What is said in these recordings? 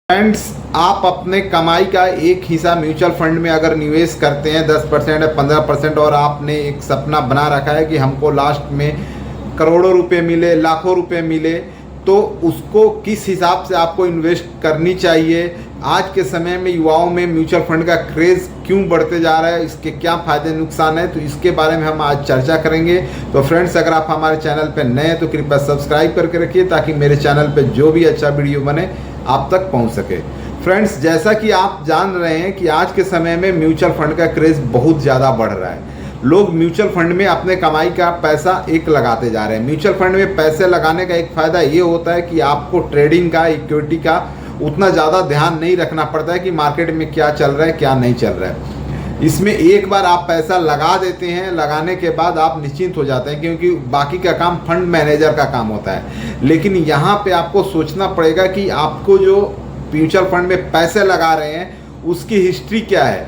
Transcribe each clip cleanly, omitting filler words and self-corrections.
Friends, आप अपने कमाई का एक हिस्सा म्यूचुअल फंड में अगर निवेश करते हैं 10% या 15% और आपने एक सपना बना रखा है कि हमको लास्ट में करोड़ों रुपए मिले, लाखों रुपए मिले, तो उसको किस हिसाब से आपको इन्वेस्ट करनी चाहिए। आज के समय में युवाओं में म्यूचुअल फंड का क्रेज़ क्यों बढ़ते जा रहा है, इसके क्या फ़ायदे नुकसान है, तो इसके बारे में हम आज चर्चा करेंगे। तो फ्रेंड्स, अगर आप हमारे चैनल पर नए हैं तो कृपया सब्सक्राइब करके रखिए ताकि मेरे चैनल पर जो भी अच्छा वीडियो बने आप तक पहुंच सके। फ्रेंड्स, जैसा कि आप जान रहे हैं कि आज के समय में म्यूचुअल फंड का क्रेज़ बहुत ज़्यादा बढ़ रहा है। लोग म्यूचुअल फंड में अपने कमाई का पैसा एक लगाते जा रहे हैं। म्यूचुअल फंड में पैसे लगाने का एक फ़ायदा ये होता है कि आपको ट्रेडिंग का, इक्विटी का उतना ज़्यादा ध्यान नहीं रखना पड़ता है कि मार्केट में क्या चल रहा है क्या नहीं चल रहा है। इसमें एक बार आप पैसा लगा देते हैं, लगाने के बाद आप निश्चिंत हो जाते हैं, क्योंकि बाकी का काम फंड मैनेजर का काम होता है। लेकिन यहाँ पे आपको सोचना पड़ेगा कि आपको जो म्यूचुअल फंड में पैसे लगा रहे हैं उसकी हिस्ट्री क्या है,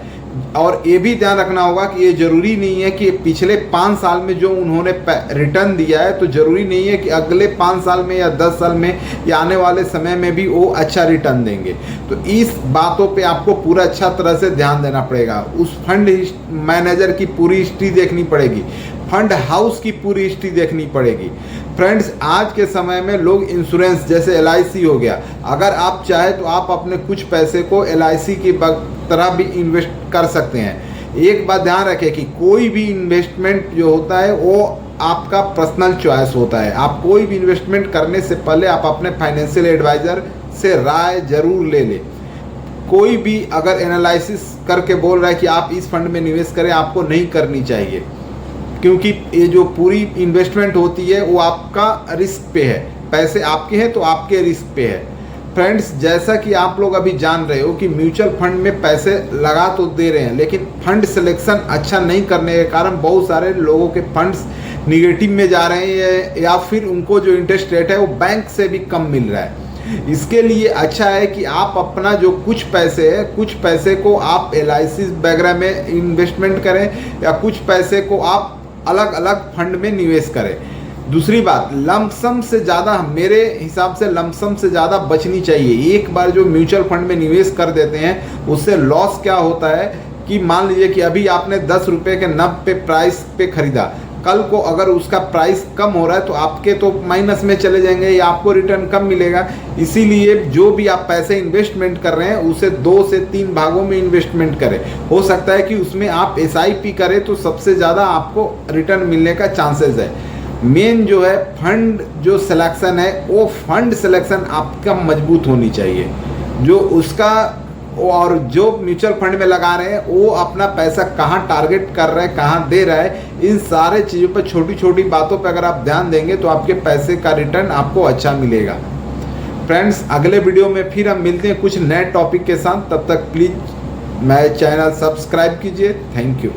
और ये भी ध्यान रखना होगा कि ये ज़रूरी नहीं है कि पिछले 5 साल में जो उन्होंने रिटर्न दिया है तो ज़रूरी नहीं है कि अगले 5 साल में या 10 साल में या आने वाले समय में भी वो अच्छा रिटर्न देंगे। तो इस बातों पे आपको पूरा अच्छा तरह से ध्यान देना पड़ेगा। उस फंड मैनेजर की पूरी हिस्ट्री देखनी पड़ेगी, फंड हाउस की पूरी हिस्ट्री देखनी पड़ेगी। फ्रेंड्स, आज के समय में लोग इंश्योरेंस जैसे LIC हो गया, अगर आप चाहे तो आप अपने कुछ पैसे को LIC की तरह भी इन्वेस्ट कर सकते हैं। एक बात ध्यान रखें कि कोई भी इन्वेस्टमेंट जो होता है वो आपका पर्सनल चॉइस होता है। आप कोई भी इन्वेस्टमेंट करने से पहले आप अपने फाइनेंशियल एडवाइज़र से राय जरूर ले लें। कोई भी अगर एनालिसिस करके बोल रहा है कि आप इस फंड में निवेश करें, आपको नहीं करनी चाहिए, क्योंकि ये जो पूरी इन्वेस्टमेंट होती है वो आपका रिस्क पे है। पैसे आपके हैं तो आपके रिस्क पे है। फ्रेंड्स, जैसा कि आप लोग अभी जान रहे हो कि म्यूचुअल फंड में पैसे लगा तो दे रहे हैं, लेकिन फंड सिलेक्शन अच्छा नहीं करने के कारण बहुत सारे लोगों के फंड्स निगेटिव में जा रहे हैं, या फिर उनको जो इंटरेस्ट रेट है वो बैंक से भी कम मिल रहा है। इसके लिए अच्छा है कि आप अपना जो कुछ पैसे है, कुछ पैसे को आप LIC वगैरह में इन्वेस्टमेंट करें, या कुछ पैसे को आप अलग अलग फंड में निवेश करें। दूसरी बात, लमसम से ज़्यादा, मेरे हिसाब से लमसम से ज़्यादा बचनी चाहिए। एक बार जो म्यूचुअल फंड में निवेश कर देते हैं उससे लॉस क्या होता है कि मान लीजिए कि अभी आपने 10 रुपये के 90 प्राइस पे ख़रीदा, कल को अगर उसका प्राइस कम हो रहा है तो आपके तो माइनस में चले जाएंगे या आपको रिटर्न कम मिलेगा। इसीलिए जो भी आप पैसे इन्वेस्टमेंट कर रहे हैं उसे 2 से 3 भागों में इन्वेस्टमेंट करें। हो सकता है कि उसमें आप SIP करें तो सबसे ज़्यादा आपको रिटर्न मिलने का चांसेस है। मेन जो है फंड जो सिलेक्शन है, वो फंड सिलेक्शन आपका मजबूत होनी चाहिए। जो उसका और जो म्यूचुअल फंड में लगा रहे हैं वो अपना पैसा कहाँ टारगेट कर रहे हैं, कहाँ दे रहा है, इन सारे चीज़ों पर, छोटी छोटी बातों पर अगर आप ध्यान देंगे तो आपके पैसे का रिटर्न आपको अच्छा मिलेगा। फ्रेंड्स, अगले वीडियो में फिर हम मिलते हैं कुछ नए टॉपिक के साथ। तब तक प्लीज़ मेरे चैनल सब्सक्राइब कीजिए। Thank you.